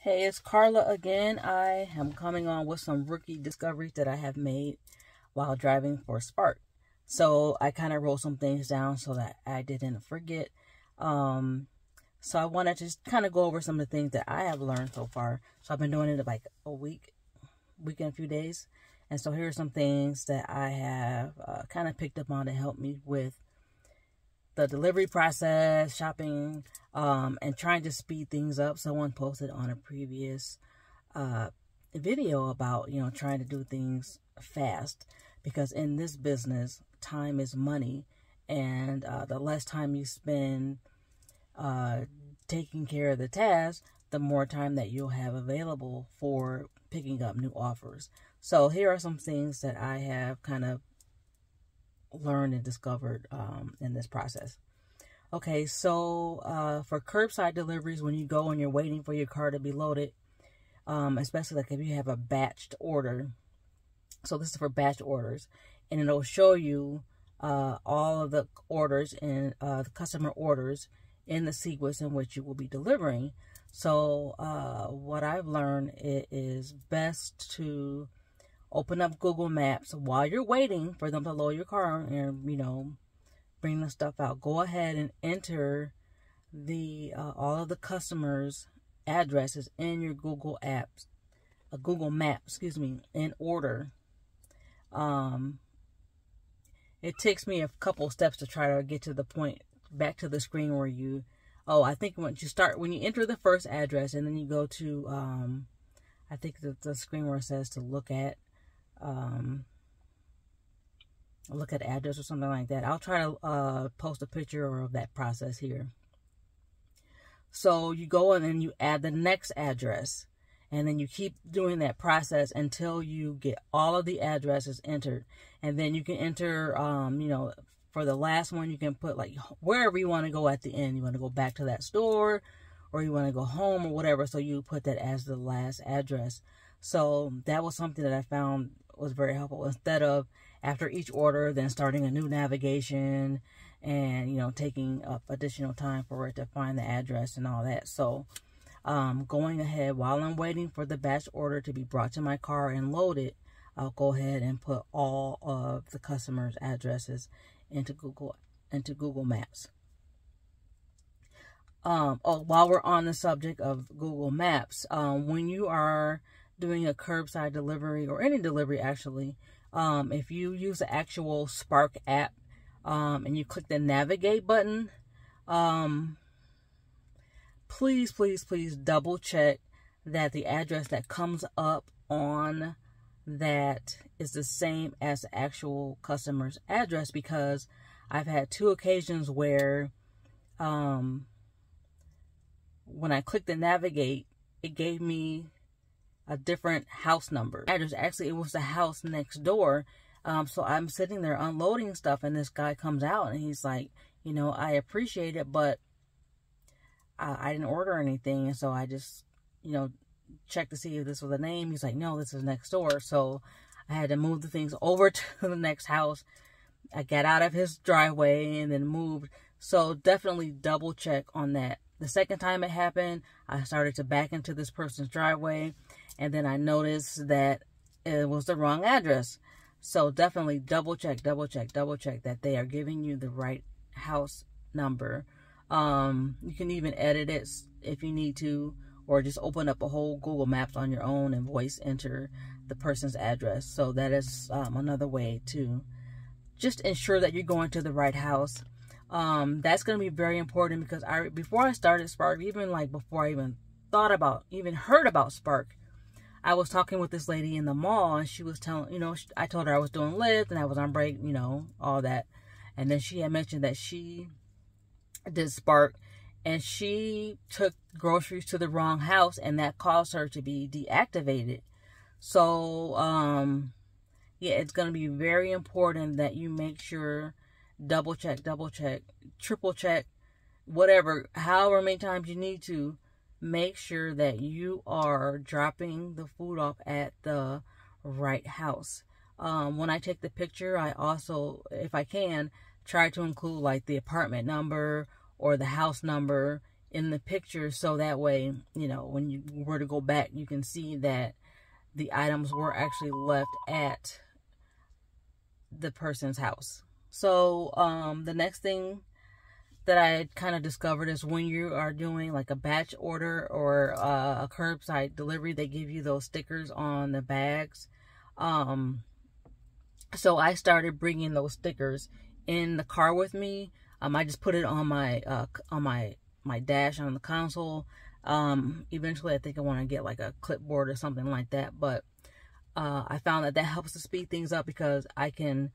Hey, it's Carla again. I am coming on with some rookie discoveries that I have made while driving for Spark. So I kind of wrote some things down so that I didn't forget. So I want to just kind of go over some of the things that I have learned so far. So I've been doing it like a week and a few days. And so here are some things that I have kind of picked up on to help me with the delivery process, shopping, and trying to speed things up. Someone posted on a previous video about, trying to do things fast, because in this business, time is money, and the less time you spend taking care of the task, the more time that you'll have available for picking up new offers. So here are some things that I have kind of learned and discovered in this process. Okay, so for curbside deliveries, when you go and you're waiting for your car to be loaded, especially like if you have a batched order, so this is for batch orders, and it'll show you all of the orders and the customer orders in the sequence in which you will be delivering. So what I've learned, it is best to open up Google Maps while you're waiting for them to load your car and, bring the stuff out. Go ahead and enter the all of the customers' addresses in your Google Maps, in order. It takes me a couple steps to try to get to the point, back to the screen where you, I think when you enter the first address and then you go to, I think the screen where it says to look at address or something like that. I'll try to post a picture of that process here. So you go in and you add the next address, and then you keep doing that process until you get all of the addresses entered. And then you can enter, for the last one, you can put like wherever you want to go at the end. You want to go back to that store, or you want to go home, or whatever. So you put that as the last address. So that was something that I found was very helpful. Instead of after each order, then starting a new navigation and, taking up additional time for it to find the address and all that. So going ahead, while I'm waiting for the batch order to be brought to my car and loaded, I'll go ahead and put all of the customers' addresses into Google Maps. While we're on the subject of Google Maps, when you are doing a curbside delivery, or any delivery actually, if you use the actual Spark app, and you click the navigate button, please double check that the address that comes up on that is the same as the actual customer's address, because I've had two occasions where when I clicked the navigate, it gave me a different house number address. Actually, it was the house next door. So I'm sitting there unloading stuff, and this guy comes out and he's like, I appreciate it, but I didn't order anything. And so I just, checked to see if this was the name. He's like, no, this is next door. So I had to move the things over to the next house. I got out of his driveway and then moved. So definitely double check on that. The second time it happened, I started to back into this person's driveway, and then I noticed that it was the wrong address. So definitely double check that they are giving you the right house number. You can even edit it if you need to, or just open up a whole Google Maps on your own and voice enter the person's address. So that is another way to just ensure that you're going to the right house. That's going to be very important, because before I started Spark, even like before I even heard about Spark, I was talking with this lady in the mall, and she was telling, I told her I was doing Lyft and I was on break, all that. And then she had mentioned that she did Spark, and she took groceries to the wrong house, and that caused her to be deactivated. So, yeah, it's going to be very important that you make sure, double check, triple check, whatever, however many times you need to, make sure that you are dropping the food off at the right house. When I take the picture, I also, if I can, try to include like the apartment number or the house number in the picture, so that way, you know, when you were to go back, you can see that the items were actually left at the person's house. So the next thing that I kind of discovered is when you are doing like a batch order or a curbside delivery, they give you those stickers on the bags. So I started bringing those stickers in the car with me. I just put it on my dash on the console. Eventually I think I want to get like a clipboard or something like that, but I found that helps to speed things up, because I can,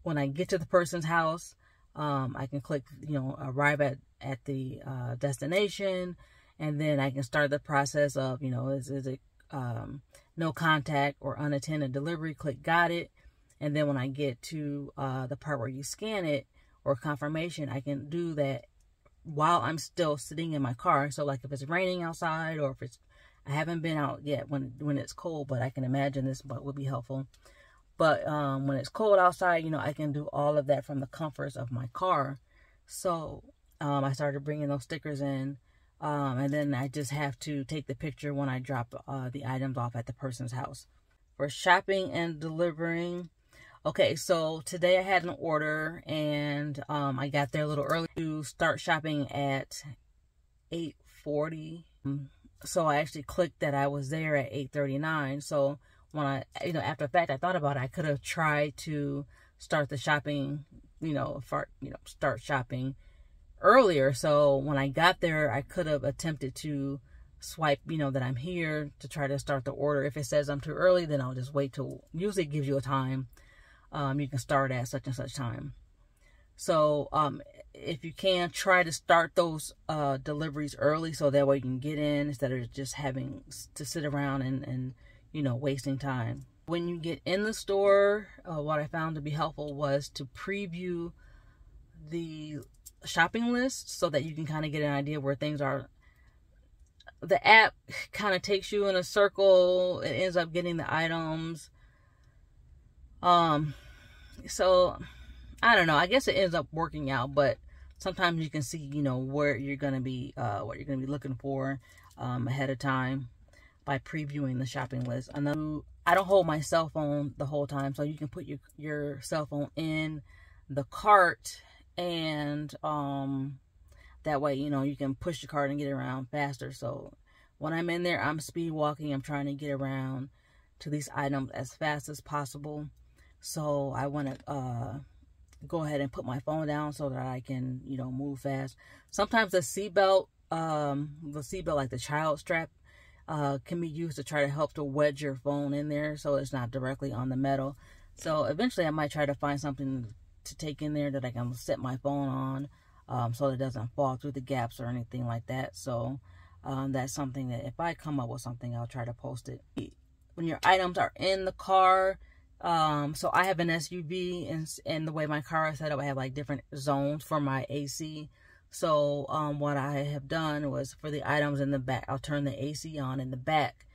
when I get to the person's house, I can click, you know, arrive at the destination, and then I can start the process of, you know, is it no contact or unattended delivery, click got it. And then when I get to the part where you scan it or confirmation, I can do that while I'm still sitting in my car. So like if it's raining outside, or if it's, I haven't been out yet when it's cold, but I can imagine this would be helpful. But when it's cold outside, you know, I can do all of that from the comforts of my car. So I started bringing those stickers in, and then I just have to take the picture when I drop the items off at the person's house. For shopping and delivering, okay, so today I had an order, and I got there a little early to start shopping at 8:40. So I actually clicked that I was there at 8:39. So when I, you know, after the fact, I thought about it, I could have tried to start the shopping, start shopping earlier. So when I got there, I could have attempted to swipe, you know, that I'm here to try to start the order. If it says I'm too early, then I'll just wait till, usually it gives you a time. You can start at such and such time. So if you can, try to start those deliveries early, so that way you can get in instead of just having to sit around and you know, wasting time. When you get in the store, what I found to be helpful was to preview the shopping list so that you can kind of get an idea where things are. The app kind of takes you in a circle. It ends up getting the items. So I don't know. I guess it ends up working out, but sometimes you can see, you know, where you're going to be, what you're going to be looking for ahead of time by previewing the shopping list. I don't hold my cell phone the whole time, so you can put your cell phone in the cart, and that way, you know, you can push the cart and get around faster. So when I'm in there, I'm speed walking. I'm trying to get around to these items as fast as possible. So I want to go ahead and put my phone down so that I can, you know, move fast. Sometimes the seatbelt, like the child strap, can be used to try to help to wedge your phone in there so it's not directly on the metal. So eventually I might try to find something to take in there that I can set my phone on, so it doesn't fall through the gaps or anything like that. So that's something that if I come up with something, I'll try to post it. When your items are in the car, so I have an SUV, and the way my car is set up, I have like different zones for my AC. So what I have done was, for the items in the back, I'll turn the AC on in the back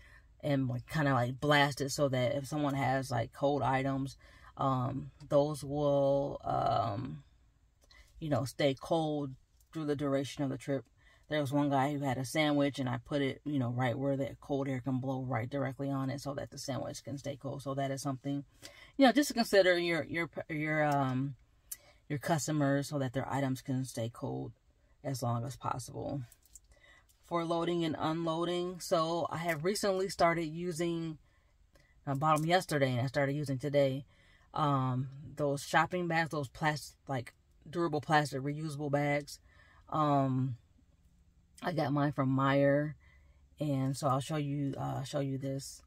and like kind of like blast it, so that if someone has like cold items, those will you know, stay cold through the duration of the trip. There was one guy who had a sandwich, and I put it, you know, right where the cold air can blow right directly on it, so that the sandwich can stay cold. So that is something, you know, just to consider your customers, so that their items can stay cold as long as possible. For loading and unloading, so I have recently started using, I bought them yesterday and I started using today, those shopping bags, those plastic, like durable plastic reusable bags. I got mine from Meijer, and so I'll show you this.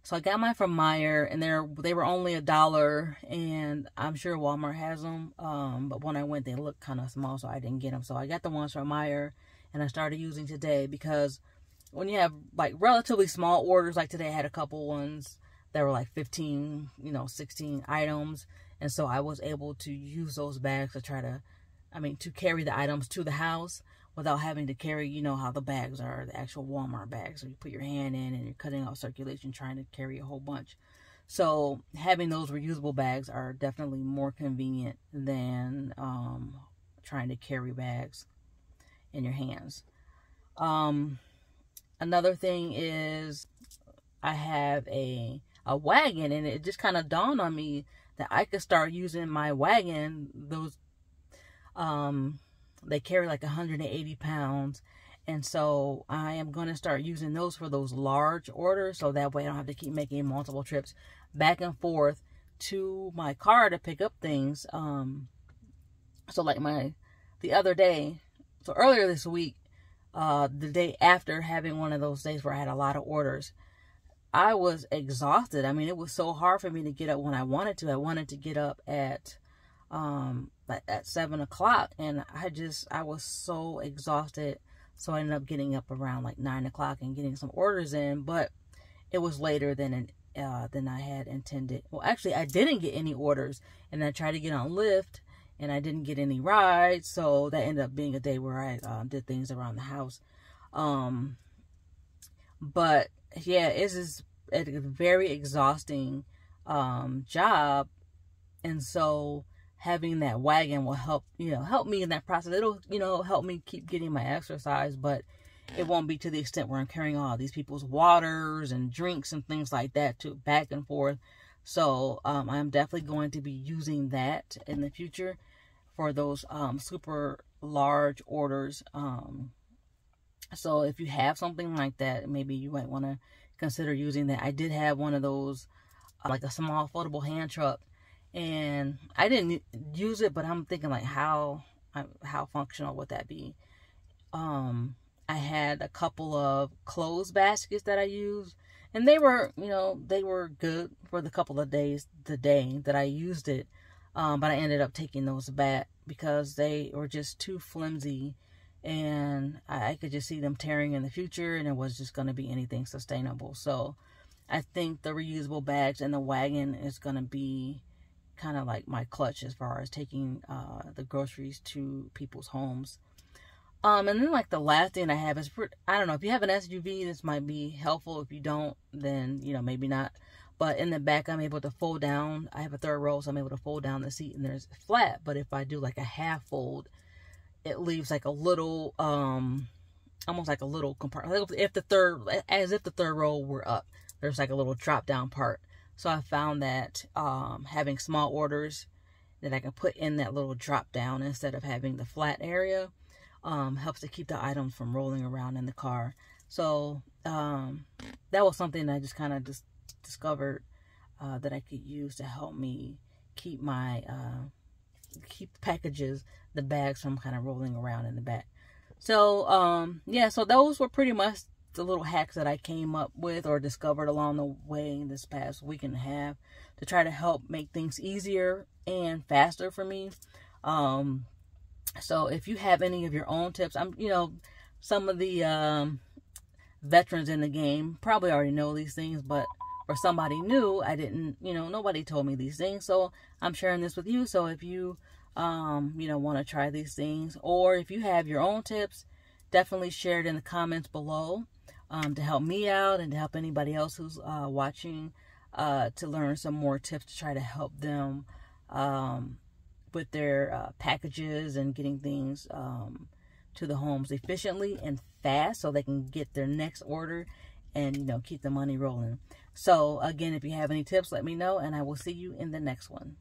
So I got mine from Meijer, and they were only $1, and I'm sure Walmart has them. But when I went, they looked kind of small, so I didn't get them. So I got the ones from Meijer, and I started using today, because when you have like relatively small orders, like today I had a couple ones that were like 15, you know, 16 items, and so I was able to use those bags to to carry the items to the house without having to carry, you know, how the bags are, the actual Walmart bags. So you put your hand in and you're cutting out circulation, trying to carry a whole bunch. So having those reusable bags are definitely more convenient than trying to carry bags in your hands. Another thing is I have a Wagon, and it just kind of dawned on me that I could start using my Wagon. Those they carry like 180 pounds, and so I am going to start using those for those large orders, so that way I don't have to keep making multiple trips back and forth to my car to pick up things. So like the other day, so earlier this week, the day after having one of those days where I had a lot of orders, I was exhausted. I mean, it was so hard for me to get up when I wanted to. I wanted to get up at 7 o'clock, and I was so exhausted. So I ended up getting up around like 9 o'clock and getting some orders in, but it was later than I had intended. Well, actually, I didn't get any orders, and I tried to get on Lyft, and I didn't get any rides. So that ended up being a day where I did things around the house. But yeah, it's just a very exhausting job, and so having that Wagon will help me in that process. It'll help me keep getting my exercise, but it won't be to the extent where I'm carrying all these people's waters and drinks and things like that to back and forth. So I'm definitely going to be using that in the future for those super large orders. So if you have something like that, maybe you might want to consider using that. I did have one of those, like a small foldable hand truck, and I didn't use it, but I'm thinking like how functional would that be? I had a couple of clothes baskets that I used, and they were good for the couple of days, the day that I used it. But I ended up taking those back because they were just too flimsy, and I could just see them tearing in the future, and it was just going to be anything sustainable. So I think the reusable bags and the Wagon is going to be kind of like my clutch as far as taking the groceries to people's homes. And then like the last thing I have is, I don't know, if you have an SUV, this might be helpful. If you don't, then, maybe not. But in the back, I'm able to fold down. I have a third row, so I'm able to fold down the seat, and there's flat. But if I do like a half fold, it leaves like a little, almost like a little compartment. As if the third row were up, there's like a little drop down part. So I found that having small orders that I can put in that little drop down instead of having the flat area helps to keep the items from rolling around in the car. So that was something I just kind of discovered that I could use to help me keep my keep the packages, the bags, from kind of rolling around in the back. So yeah, so those were pretty much the little hacks that I came up with or discovered along the way this past week and a half to try to help make things easier and faster for me. So if you have any of your own tips, some of the veterans in the game probably already know these things, but for somebody new, I didn't, nobody told me these things. So I'm sharing this with you. So if you, want to try these things, or if you have your own tips, definitely share it in the comments below to help me out and to help anybody else who's watching to learn some more tips to try to help them with their packages and getting things to the homes efficiently and fast so they can get their next order and, keep the money rolling. So again, if you have any tips, let me know, and I will see you in the next one.